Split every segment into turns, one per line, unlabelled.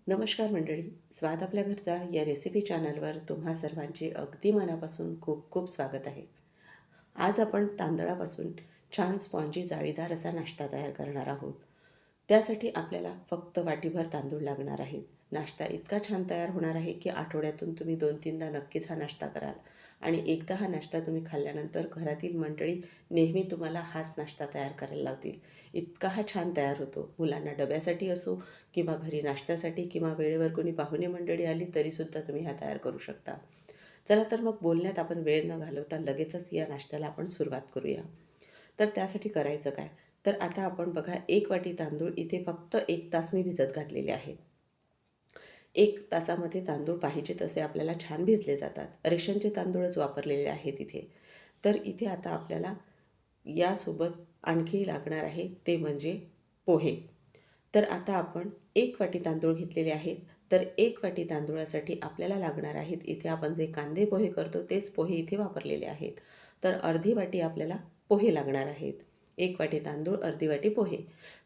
नमस्कार मंडळी. स्वाद आपल्या घरचा या रेसिपी चॅनलवर तुम्हा सर्वांचे अगदी मनापासून खूप खूप स्वागत आहे. आज आपण तांदळापासून छान स्पॉन्जी जाळीदार असा नाश्ता तयार करणार आहोत. त्यासाठी आपल्याला फक्त वाटीभर तांदूळ लागणार आहेत. नाश्ता इतका छान तयार होणार आहे की आठवड्यातून तुम्ही 2-3दा नक्कीच हा नाश्ता कराल आणि एकदा हा नाश्ता तुम्ही खाल्ल्यानंतर घरातील मंडळी नेहमी तुम्हाला हाच नाश्ता तयार करायला लावतील. इतका हा छान तयार होतो. मुलांना डब्यासाठी असो किंवा घरी नाश्त्यासाठी किंवा वेळेवर कोणी पाहुणे मंडळी आली तरीसुद्धा तुम्ही हा तयार करू शकता. चला तर मग बोलण्यात आपण वेळ न घालवता लगेचच या नाश्त्याला आपण सुरुवात करूया. तर त्यासाठी करायचं काय? तर आता आपण बघा 1 वाटी तांदूळ इथे फक्त 1 तास मी भिजत घातलेले आहेत. 1 तासामध्ये तांदूळ पाहिजे तसे आपल्याला छान भिजले जातात. रेशनचे तांदूळच वापरलेले आहेत इथे. तर इथे आता आपल्याला यासोबत आणखी लागणार आहे ते म्हणजे पोहे. तर आता आपण 1 वाटी तांदूळ घेतलेले आहेत. तर 1 वाटी तांदूळासाठी आपल्याला लागणार आहेत इथे आपण जे कांदे पोहे करतो तेच पोहे इथे वापरलेले आहेत. तर अर्धी वाटी आपल्याला पोहे लागणार आहेत. 1 वाटी तांदूळ, अर्धी वाटी पोहे.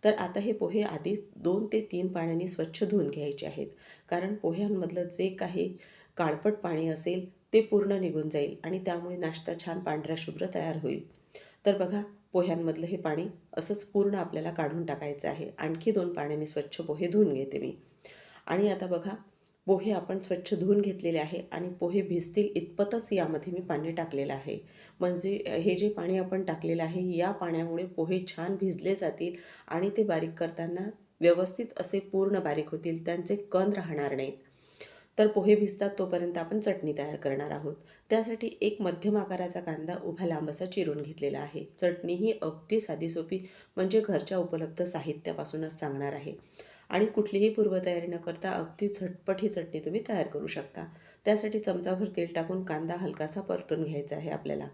तर आता हे पोहे आधी 2 ते 3 पाण्याने स्वच्छ धुवून घ्यायचे आहेत. कारण पोह्यांमधलं जे काही काळपट पाणी असेल ते पूर्ण निघून जाईल आणि त्यामुळे नाश्ता छान पांढरा शुभ्र तयार होईल. तर बघा पोह्यांमधलं हे पाणी असंच पूर्ण आपल्याला काढून टाकायचं आहे. आणखी 2 पाण्याने स्वच्छ पोहे धुवून घेते मी. आणि आता बघा पोहे आपण स्वच्छ धुवून घेतलेले आहे आणि पोहे भिजतील इतपतच यामध्ये मी पाणी टाकलेलं आहे. म्हणजे हे जे पाणी आपण टाकलेलं आहे या पाण्यामुळे पोहे छान भिजले जातील आणि ते बारीक करताना व्यवस्थित असे पूर्ण बारीक होतील. त्यांचे कण राहणार नाहीत. तर पोहे भिजतात तोपर्यंत आपण चटणी तयार करणार आहोत. त्यासाठी एक मध्यम आकाराचा कांदा उभा लांब असा चिरून घेतलेला आहे. चटणी ही अगदी साधी-सोपी म्हणजे घरच्या उपलब्ध साहित्यापासूनच सांगणार आहे आणि कुठलीही पूर्वतयारी न करता अगदी झटपट ही चटणी तुम्ही तयार करू शकता. त्यासाठी चमचाभर तेल टाकून कांदा हलकासा परतून घ्यायचा आहे आपल्याला.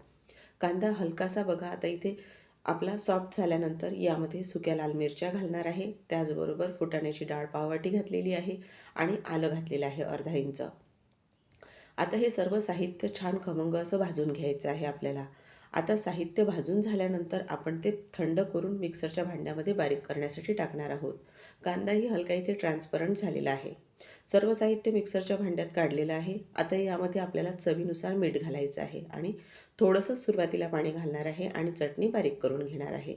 कांदा हलकासा बघा आता इथे आपला सॉफ्ट झाल्यानंतर यामध्ये सुक्या लाल मिरच्या घालणार आहे. त्याचबरोबर फुटाण्याची डाळ पाववाटी घातलेली आहे आणि आलं घातलेलं आहे अर्धा इंच. आता हे सर्व साहित्य छान खमंग असं भाजून घ्यायचं आहे आपल्याला. आता साहित्य भाजून झाल्यानंतर आपण ते थंड करून मिक्सरच्या भांड्यामध्ये बारीक करण्यासाठी टाकणार आहोत. कांदाही हलका इथे ट्रान्सपरंट झालेला आहे. सर्व साहित्य मिक्सरच्या भांड्यात काढलेलं आहे. आता यामध्ये आपल्याला चवीनुसार मीठ घालायचं आहे आणि थोडंसं सुरुवातीला पाणी घालणार आहे आणि चटणी बारीक करून घेणार आहे.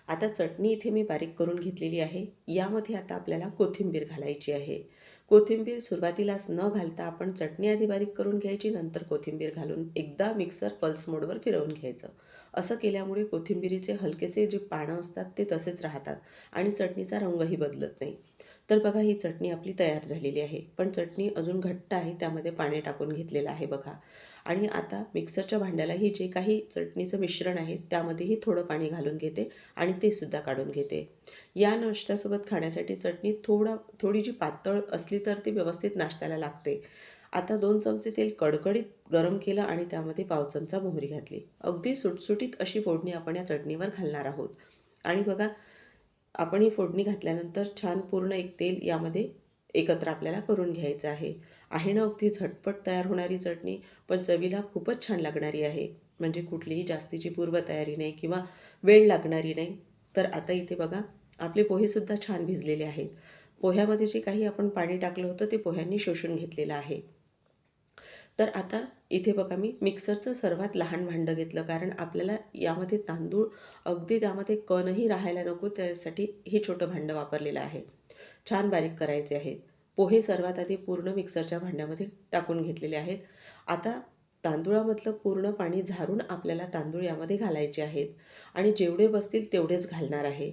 आता चटणी इथे मी बारीक करून घेतलेली आहे. यामध्ये आता आपल्याला कोथिंबीर घालायची आहे. कोथिंबीर सुरुवातीलाच न घालता आपण चटणी आधी बारीक करून घ्यायची, नंतर कोथिंबीर घालून एकदा मिक्सर पल्स मोडवर फिरवून घ्यायचं. असं केल्यामुळे कोथिंबीरीचे हलकेसे जे पानं असतात ते तसेच राहतात आणि चटणीचा रंगही बदलत नाही. तर बघा ही चटणी आपली तयार झालेली आहे. पण चटणी अजून घट्ट आहे त्यामध्ये पाणी टाकून घेतलेलं आहे बघा. आणि आता मिक्सरच्या भांड्यालाही जे काही चटणीचं मिश्रण आहे त्यामध्येही थोडं पाणी घालून घेते आणि ते सुद्धा काढून घेते. या नाश्त्यासोबत खाण्यासाठी चटणी थोडी जी पातळ असली तर ती व्यवस्थित नाश्त्याला लागते. आता 2 चमचे तेल कडकडीत गरम केलं आणि त्यामध्ये पाव चमचा मोहरी घातली. अगदी सुटसुटीत अशी फोडणी आपण या चटणीवर घालणार आहोत. आणि बघा आपण ही फोडणी घातल्यानंतर छान पूर्ण एक तेल यामध्ये एकत्र आपल्याला करून घ्यायचं आहे. आहे ना अगदी झटपट तयार होणारी चटणी, पण चवीला खूपच छान लागणारी आहे. म्हणजे कुठलीही जास्तीची पूर्वतयारी नाही किंवा वेळ लागणारी नाही. तर आता इथे बघा आपले पोहेसुद्धा छान भिजलेले आहेत. पोह्यामध्ये जे काही आपण पाणी टाकलं होतं ते पोह्यांनी शोषून घेतलेलं आहे. तर आता इथे बघा मी मिक्सरचं सर्वात लहान भांडं घेतलं कारण आपल्याला यामध्ये तांदूळ अगदी त्यामध्ये कणही राहायला नको त्यासाठी हे छोटं भांडं वापरलेलं आहे. छान बारीक करायचे आहेत. पोहे सर्वात आधी पूर्ण मिक्सरच्या भांड्यामध्ये टाकून घेतलेले आहेत. आता तांदूळामधलं पूर्ण पाणी झारून आपल्याला तांदूळ यामध्ये घालायचे आहेत आणि जेवढे बसतील तेवढेच घालणार आहे.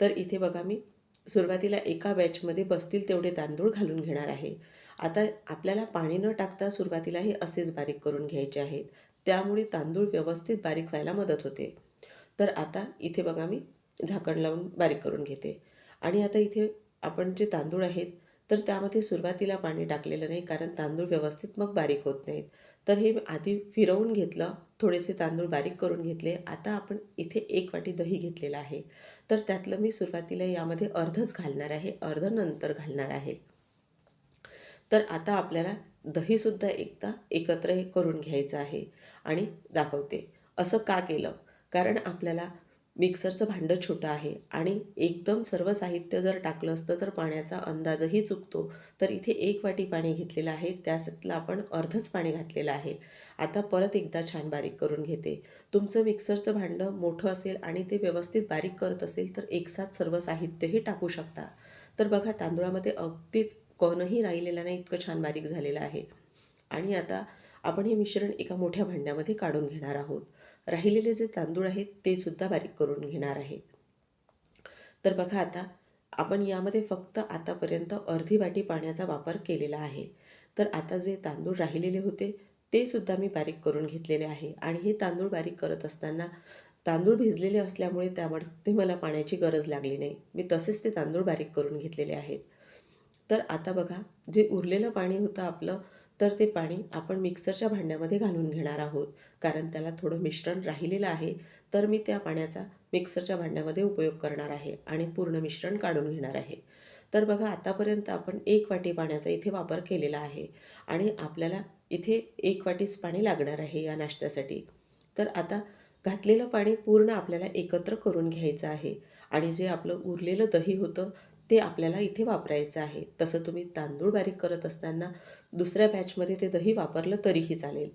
तर इथे बघा मी सुरुवातीला एका बॅचमध्ये बसतील तेवढे तांदूळ घालून घेणार आहे. आता आपल्याला पाणी न टाकता सुरुवातीला हे असेच बारीक करून घ्यायचे आहेत. त्यामुळे तांदूळ व्यवस्थित बारीक व्हायला मदत होते. तर आता इथे बघा मी झाकण लावून बारीक करून घेते आणि आता इथे आपण जे तांदूळ आहेत तर त्यामध्ये सुरुवातीला पाणी टाकलेलं नाही कारण तांदूळ व्यवस्थित मग बारीक होत नाहीत. तर हे आधी फिरवून घेतलं, थोडेसे तांदूळ बारीक करून घेतले. आता आपण इथे 1 वाटी दही घेतलेलं आहे. तर त्यातलं मी सुरुवातीला यामध्ये अर्धच घालणार आहे, अर्ध नंतर घालणार आहे. तर आता आपल्याला दहीसुद्धा एकदा एकत्र हे करून घ्यायचं आहे आणि दाखवते. असं का केलं? कारण आपल्याला मिक्सरचं भांडं छोटं आहे आणि एकदम सर्व साहित्य जर टाकलं असतं तर पाण्याचा अंदाजही चुकतो. तर इथे 1 वाटी पाणी घेतलेलं आहे. त्यातलं आपण अर्धच पाणी घातलेलं आहे. आता परत एकदा छान बारीक करून घेते. तुमचं मिक्सरचं भांडं मोठं असेल आणि ते व्यवस्थित बारीक करत असेल तर एकसाथ सर्व साहित्यही टाकू शकता. तर बघा तांदूळामध्ये अगदीच कणही राहिलेला नाही, इतकं छान बारीक झालेलं आहे. आणि आता आपण हे मिश्रण एका मोठ्या भांड्यामध्ये काढून घेणार आहोत. राहिलेले जे तांदूळ आहेत ते सुद्धा बारीक करून घेणार आहे. तर बघा आता आपण यामध्ये फक्त आतापर्यंत अर्धी वाटी पाण्याचा वापर केलेला आहे. तर आता जे तांदूळ राहिलेले होते ते सुद्धा मी बारीक करून घेतलेले आहे आणि हे तांदूळ बारीक करत असताना तांदूळ भिजलेले असल्यामुळे त्यामध्ये मला पाण्याची गरज लागली नाही. मी तसेच ते तांदूळ बारीक करून घेतलेले आहेत. तर आता बघा जे उरलेलं पाणी होतं आपलं, तर ते पाणी आपण मिक्सरच्या भांड्यामध्ये घालून घेणार आहोत. कारण त्याला थोडं मिश्रण राहिलेलं आहे, तर मी त्या पाण्याचा मिक्सरच्या भांड्यामध्ये उपयोग करणार आहे आणि पूर्ण मिश्रण काढून घेणार आहे. तर बघा आतापर्यंत आपण 1 वाटी पाण्याचा इथे वापर केलेला आहे आणि आपल्याला इथे 1 वाटीच पाणी लागणार आहे या नाश्त्यासाठी. तर आता घातलेलं पाणी पूर्ण आपल्याला एकत्र करून घ्यायचं आहे आणि जे आपलं उरलेलं दही होतं ते आपल्याला इथे वापरायचं आहे. तसं तुम्ही तांदूळ बारीक करत असताना दुसऱ्या बॅचमध्ये ते दही वापरलं तरीही चालेल.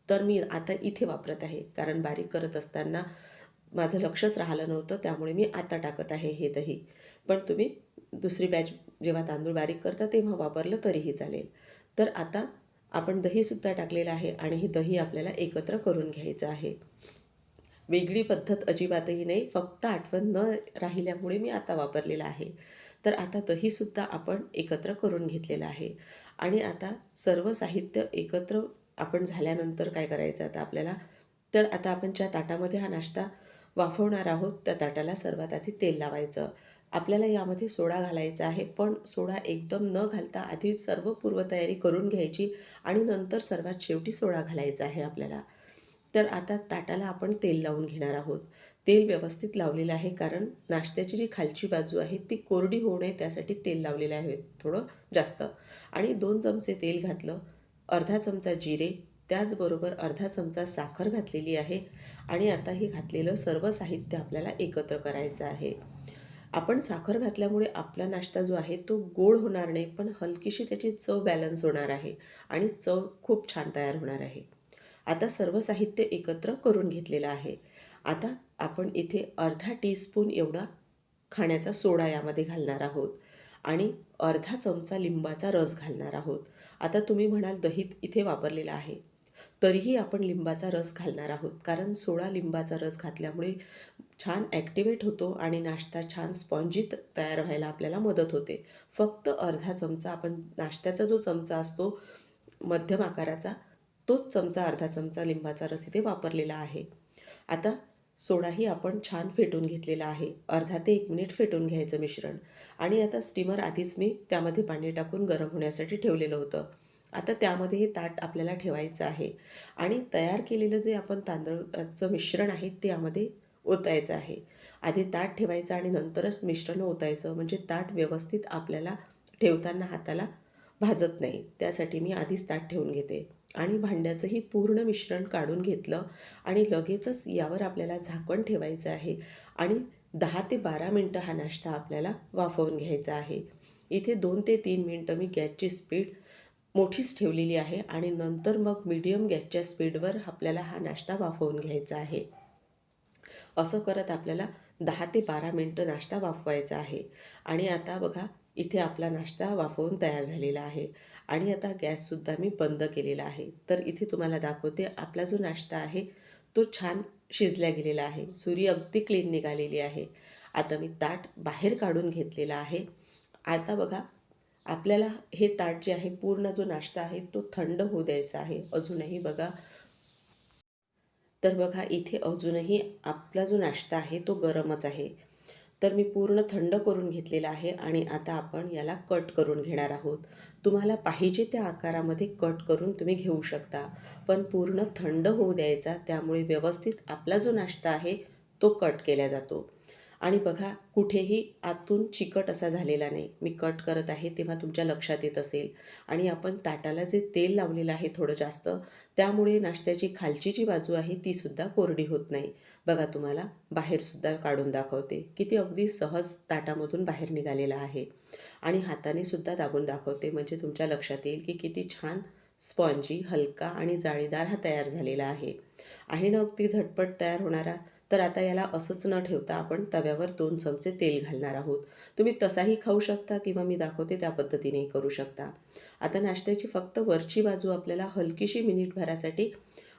तर मी आता इथे वापरत आहे. कारण बारीक करत असताना माझं लक्षच राहिलं नव्हतं, त्यामुळे मी आता टाकत आहे हे दही. पण तुम्ही दुसरी बॅच जेव्हा तांदूळ बारीक करता तेव्हा वापरलं तरीही चालेल. तर आता आपण दहीसुद्धा टाकलेलं आहे आणि हे दही आपल्याला एकत्र करून घ्यायचं आहे. वेगळी पद्धत अजिबातही नाही, फक्त आठवण न राहिल्यामुळे मी आता वापरलेलं आहे. तर आता दहीसुद्धा आपण एकत्र करून घेतलेलं आहे आणि आता सर्व साहित्य एकत्र आपण झाल्यानंतर काय करायचं आता आपल्याला, तर आता आपण ज्या ताटामध्ये हा नाश्ता वाफवणार आहोत, त्या ताटाला सर्वात आधी तेल लावायचं. आपल्याला यामध्ये सोडा घालायचा आहे, पण सोडा एकदम न घालता आधी सर्व पूर्वतयारी करून घ्यायची आणि नंतर सर्वात शेवटी सोडा घालायचा आहे आपल्याला. तर आता ताटाला आपण तेल लावून घेणार आहोत. तेल व्यवस्थित लावलेलं आहे कारण नाश्त्याची जी खालची बाजू आहे ती कोरडी होऊ नये त्यासाठी तेल लावलेलं आहे थोडं जास्त. आणि 2 चमचे तेल घातलं, अर्धा चमचा जिरे, त्याचबरोबर अर्धा चमचा साखर घातलेली आहे आणि आता हे घातलेलं सर्व साहित्य आपल्याला एकत्र करायचं आहे. आपण साखर घातल्यामुळे आपला नाश्ता जो आहे तो गोड होणार नाही, पण हलकीशी त्याची चव बॅलन्स होणार आहे आणि चव खूप छान तयार होणार आहे. आता सर्व साहित्य एकत्र करून घेतलेलं आहे. आता आपण इथे अर्धा टीस्पून एवढा खाण्याचा सोडा यामध्ये घालणार आहोत आणि अर्धा चमचा लिंबाचा रस घालणार आहोत. आता तुम्ही म्हणाल दही इथे वापरलेलं आहे, तरीही आपण लिंबाचा रस घालणार आहोत. कारण सोडा लिंबाचा रस घातल्यामुळे छान ॲक्टिव्हेट होतो आणि नाश्ता छान स्पॉन्जी तयार व्हायला आपल्याला मदत होते. फक्त अर्धा चमचा आपण नाश्त्याचा जो चमचा असतो मध्यम आकाराचा, तोच चमचा अर्धा चमचा लिंबाचा रस इथे वापरलेला आहे. आता सोडाही आपण छान फेटून घेतलेला आहे. अर्धा ते 1 मिनिट फेटून घ्यायचं मिश्रण आणि आता स्टीमर आधीच मी त्यामध्ये पाणी टाकून गरम होण्यासाठी ठेवलेलं होतं. आता त्यामध्ये हे ताट आपल्याला ठेवायचं आहे आणि तयार केलेलं जे आपण तांदळाचं मिश्रण आहे ते यामध्ये ओतायचं आहे. आधी ताट ठेवायचं आणि नंतरच मिश्रण ओतायचं, म्हणजे ताट व्यवस्थित आपल्याला ठेवताना हाताला भाजत नाही. त्यासाठी मी आधीच ताट ठेवून घेते आणि भांड्याचंही पूर्ण मिश्रण काढून घेतलं आणि लगेचच यावर आपल्याला झाकण ठेवायचं आहे आणि 10 ते 12 मिनटं हा नाश्ता आपल्याला वाफवून घ्यायचा आहे. इथे 2 ते 3 मिनटं मी गॅसची स्पीड मोठीच ठेवलेली आहे आणि नंतर मग मीडियम गॅसच्या स्पीडवर आपल्याला हा नाश्ता वाफवून घ्यायचा आहे. असं करत आपल्याला 10 ते 12 मिनटं नाश्ता वाफवायचा आहे आणि आता बघा इथे आपला नाश्ता वाफवून तयार झालेला आहे आणि आता गॅससुद्धा मी बंद केलेला आहे. तर इथे तुम्हाला दाखवते आपला जो नाश्ता आहे तो छान शिजला गेलेला आहे. सुरी अगदी क्लीन निघालेली आहे. आता मी ताट बाहेर काढून घेतलेला आहे. आता बघा आपल्याला हे ताट जे आहे, पूर्ण जो नाश्ता आहे तो थंड होऊ द्यायचा आहे. अजूनही बघा, तर बघा इथे अजूनही आपला जो नाश्ता आहे तो गरमच आहे. तर मी पूर्ण थंड करून घेतलेला आहे आणि आता आपण याला कट करून घेणार आहोत. तुम्हाला पाहिजे त्या आकारामध्ये कट करून तुम्ही घेऊ शकता. पण पूर्ण थंड होऊ द्यायचा, त्यामुळे व्यवस्थित आपला जो नाश्ता आहे तो कट केला जातो. आणि बघा कुठेही आतून चिकट असा झालेला नाही. मी कट करत आहे तेव्हा तुमच्या लक्षात येत असेल. आणि आपण ताटाला जे तेल लावलेलं आहे थोडं जास्त, त्यामुळे नाश्त्याची खालची जी बाजू आहे तीसुद्धा कोरडी होत नाही. बघा तुम्हाला बाहेरसुद्धा काढून दाखवते. किती अगदी सहज ताटामधून बाहेर निघालेला आहे. आणि हाताने सुद्धा दाबून दाखवते म्हणजे तुमच्या लक्षात येईल की किती छान स्पॉन्जी, हलका आणि जाळीदार हा तयार झालेला आहे. आहे ना अगदी झटपट तयार होणारा. तर आता याला असंच न ठेवता आपण तव्यावर 2 चमचे तेल घालणार आहोत. तुम्ही तसाही खाऊ शकता किंवा मी दाखवते त्या पद्धतीनेही करू शकता. आता नाश्त्याची फक्त वरची बाजू आपल्याला हलकीशी मिनिटभरासाठी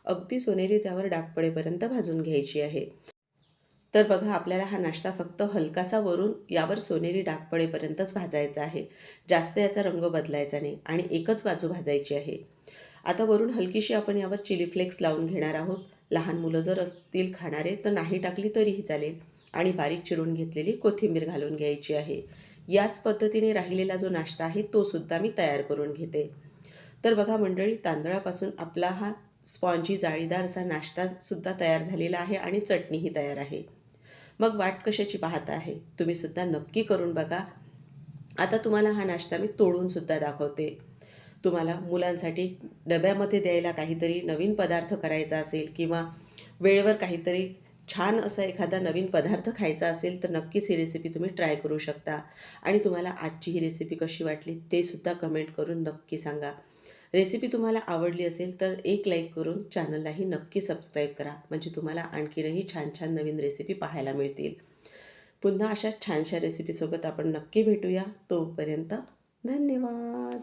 अगदी सोनेरी त्यावर डाग पडेपर्यंत भाजून घ्यायची आहे. तर बघा आपल्याला हा नाश्ता फक्त हलकासा वरून यावर सोनेरी डाग पडेपर्यंतच भाजायचा आहे. जास्त याचा रंग बदलायचा नाही आणि एकच बाजू भाजायची आहे. आता वरून हलकीशी आपण यावर चिली फ्लेक्स लावून घेणार आहोत. लहान मुलं जर असतील खाणारे तर नाही टाकली तरीही चालेल. आणि बारीक चिरून घेतलेली कोथिंबीर घालून घ्यायची आहे. याच पद्धतीने राहिलेला जो नाश्ता आहे तो सुद्धा मी तयार करून घेते. तर बघा मंडळी, तांदळापासून आपला हा स्पॉन्जी जाळीदार असा नाश्तासुद्धा तयार झालेला आहे आणि चटणीही तयार आहे. मग वाट कशाची पाहता आहे? तुम्ही सुद्धा नक्की करून बघा. आता तुम्हाला हा नाश्ता मी तोडून सुद्धा दाखवते. तुम्हाला मुलांसाठी डब्यामध्ये द्यायला काहीतरी नवीन पदार्थ करायचा असेल किंवा वेळेवर काहीतरी छान असा एखादा नवीन पदार्थ खायचा असेल तर नक्कीच ही रेसिपी तुम्ही ट्राय करू शकता. आणि तुम्हाला आजची ही रेसिपी कशी वाटली ते सुद्धा कमेंट करून नक्की सांगा. रेसिपी तुम्हाला आवडली असेल तर एक लाईक करून चॅनललाही नक्की सबस्क्राईब करा. म्हणजे तुम्हाला आणखीनही छान छान नवीन रेसिपी पाहायला मिळतील. पुन्हा अशा छानशा रेसिपीसोबत आपण नक्की भेटूया. तोपर्यंत धन्यवाद.